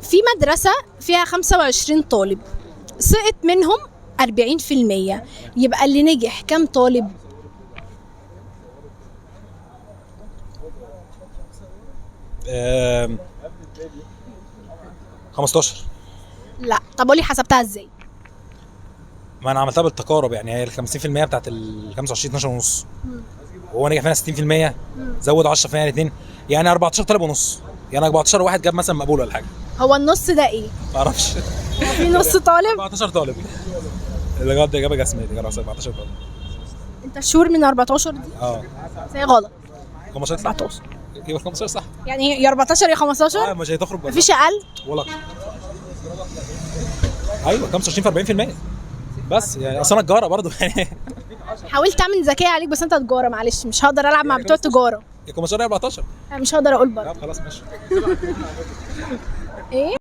في مدرسة فيها 25 طالب، سقط منهم 40%، يبقى اللي نجح كام طالب؟ آم، 15. لا، طب قولي حسبتها ازاي؟ ما انا عملتها بالتقارب، يعني هي ال 50% بتاعت ال 25 12 ونص، وهو نجح فينا 60%، زود 10% يعني 2، يعني 14 طالب ونص، يعني 14 واحد جاب مثلا مقبول ولا حاجه. هو النص ده ايه؟ ما اعرفش. هو في نص طالب؟ 14 طالب اللي جاب اجابه جسميه دي، 14 طالب. انت شور من 14 دي؟ اه بس هي غلط. 15 صح. 14 يبقى 15 صح. يعني يا 14 يا 15. مش هتخرج بره. مفيش اقل. ولا أكتر. ايوه 25 في 40%، بس يعني اصل انا تجاره برضه يعني. حاولت اعمل ذكيه عليك بس انت تجاره، معلش مش هقدر العب مع بتوع تجاره. يا 15 يا 14. انا مش هقدر اقول برضه. خلاص ماشي. ايه